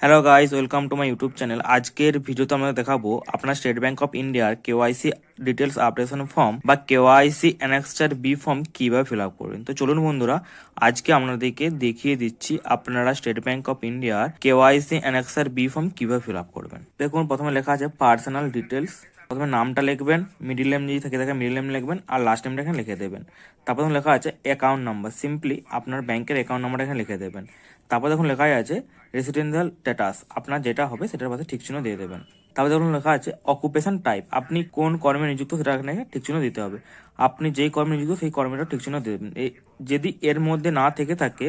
Hello guys, welcome to my YouTube channel. আজকের ভিডিওতে আমরা দেখাবো আপনার স্টেট ব্যাংক অফ ইন্ডিয়ার কেওয়াইসি ডিটেলস আপডেশন ফর্ম বা কেওয়াইসি অ্যানেক্সার বি ফর্ম কিভাবে ফিল আপ করবেন। তো চলুন বন্ধুরা, আজকে আপনাদেরকে দেখিয়ে দিচ্ছি আপনারা স্টেট ব্যাংক অফ ইন্ডিয়ার কেওয়াইসি অ্যানেক্সার বি ফর্ম কিভাবে ফিল আপ করবেন। দেখুন, প্রথমে লেখা আছে পার্সোনাল ডিটেলস। প্রথমে নামটা লিখবেন, মিডিল নেম যদি থাকে মিডিল নেম লিখবেন, আর লাস্ট নেমটা এখানে লিখে দেবেন। তারপর দেখুন লেখা আছে অ্যাকাউন্ট নাম্বার, সিম্পলি আপনার ব্যাংকের অ্যাকাউন্ট নাম্বারটা এখানে লিখে দেবেন। তারপর দেখুন লেখা আছে রেসিডেন্সিয়াল স্ট্যাটাস, আপনার যেটা হবে সেটার পাশে ঠিক চিহ্ন দিয়ে দেবেন। তারপর দেখুন লেখা আছে অকুপেশন টাইপ, আপনি কোন কর্মে নিযুক্ত সেটা এখানে ঠিক চিহ্ন দিতে হবে। আপনি যেই কর্মে নিযুক্ত সেই কর্মেটা ঠিক চিহ্ন দেবেন। যদি এর মধ্যে না থেকে থাকে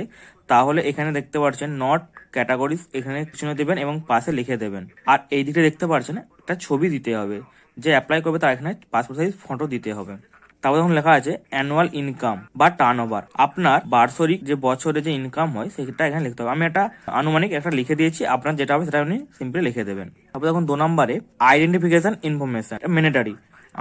তাহলে এখানে দেখতে পাচ্ছেন নট ক্যাটাগরিজ, এখানে ঠিক চিহ্ন দেবেন এবং পাশে লিখে দেবেন। আর এই দিকে দেখতে পাচ্ছেন একটা ছবি দিতে হবে, যে অ্যাপ্লাই করবে তার এখানে পাসপোর্ট সাইজ ফটো দিতে হবে। তারপর দেখুন লেখা আছে অ্যানুয়াল ইনকাম বা টার্ন ওভার, আপনার বার্ষিক যে বছরে যে ইনকাম হয় সেটা এখানে লিখতে হবে। আমি একটা আনুমানিক একটা লিখে দিয়েছি, আপনার যেটা হবে সেটা আপনি সিম্পলি লিখে দেবেন। তারপর দেখুন 2 নম্বরে আইডেন্টিফিকেশন ইনফরমেশন, ম্যান্ডেটরি,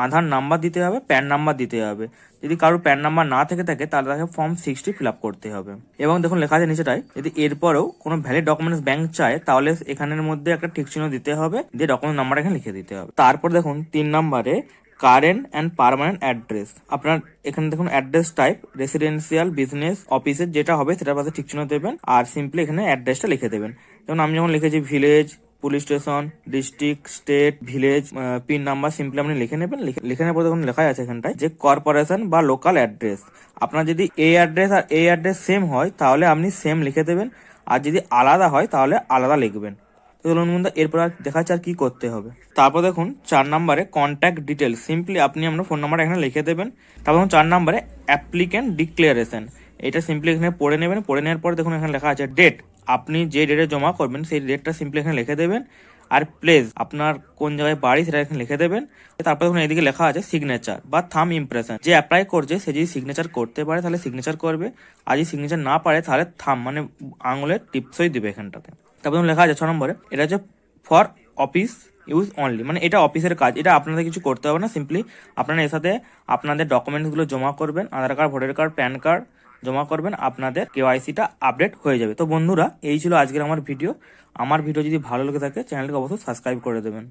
আধার নাম্বার দিতে হবে, প্যান নাম্বার দিতে হবে। যদি কারোর প্যান নাম্বার না থেকে থাকে তাহলে তাকে ফর্ম 60 ফিল আপ করতে হবে। এবং দেখুন লেখা আছে নিচেটায়, যদি এরপরেও কোনো ভ্যালিড ডকুমেন্টস ব্যাংক চায় তাহলে এখানের মধ্যে একটা ঠিক চিহ্ন দিতে হবে, দিয়ে ডকুমেন্ট নাম্বার এখানে লিখে দিতে হবে। তারপর দেখুন 3 নম্বরে কারেন্ট অ্যান্ড পার্মানেন্ট অ্যাড্রেস, আপনার এখানে দেখুন অ্যাড্রেস টাইপ রেসিডেন্সিয়াল, বিজনেস, অফিসের যেটা হবে সেটার পাশে ঠিক চিহ্ন দেবেন, আর সিম্পলি এখানে অ্যাড্রেসটা লিখে দেবেন। যেমন আমি যখন লিখেছি village, police station, district, state, village, pin number, simply আপনি লিখে নেবেন। লিখে নেওয়ার পর দেখুন লেখা আছে এখানটায় যে কর্পোরেশন বা লোকাল অ্যাড্রেস, আপনার যদি এই অ্যাড্রেস আর এই অ্যাড্রেস সেম হয় তাহলে আপনি সেম লিখে দেবেন, আর যদি আলাদা হয় তাহলে আলাদা লিখবেন। তো চলুন বন্ধু, এরপর আর দেখা যাচ্ছে আর কি করতে হবে। তারপর দেখুন 4 নম্বরে কন্ট্যাক্ট ডিটেলস, সিম্পলি আপনি আপনার ফোন নাম্বার এখানে লিখে দেবেন। তারপর দেখুন 4 নম্বরে অ্যাপ্লিক্যান্ট ডিক্লারেশন, এটা সিম্পলি এখানে পড়ে নেবেন। পড়ে নেওয়ার পর দেখুন এখানে লেখা আছে ডেট, আপনি যে ডেটে জমা করবেন সেই ডেটটা সিম্পলি এখানে লিখে দেবেন। আর প্লেস, আপনার কোন জায়গায় বাড়ি সেটা এখানে লিখে দেবেন। তারপর দেখুন এদিকে লেখা আছে সিগনেচার বা থাম ইমপ্রেশন, যে অ্যাপ্লাই করছে সে যদি সিগনেচার করতে পারে তাহলে সিগনেচার করবে, আর যদি সিগনেচার না পারে তাহলে থাম মানে আঙুলের টিপসই দিবে এখানটাতে। তারপর লেখা আছে 6 নম্বরে, এটা হচ্ছে ফর অফিস ইউজ অনলি, মানে এটা অফিসের কাজ, এটা আপনাদের কিছু করতে হবে না। সিম্পলি আপনারা এর সাথে আপনাদের ডকুমেন্টসগুলো জমা করবেন, Aadhaar card, voter card, PAN card জমা করবেন, আপনাদের কেওয়াইসিটা আপডেট হয়ে যাবে। তো বন্ধুরা, এই ছিল আজকের আমার ভিডিও। আমার ভিডিও যদি ভালো লেগে থাকে চ্যানেলকে অবশ্যই সাবস্ক্রাইব করে দেবেন।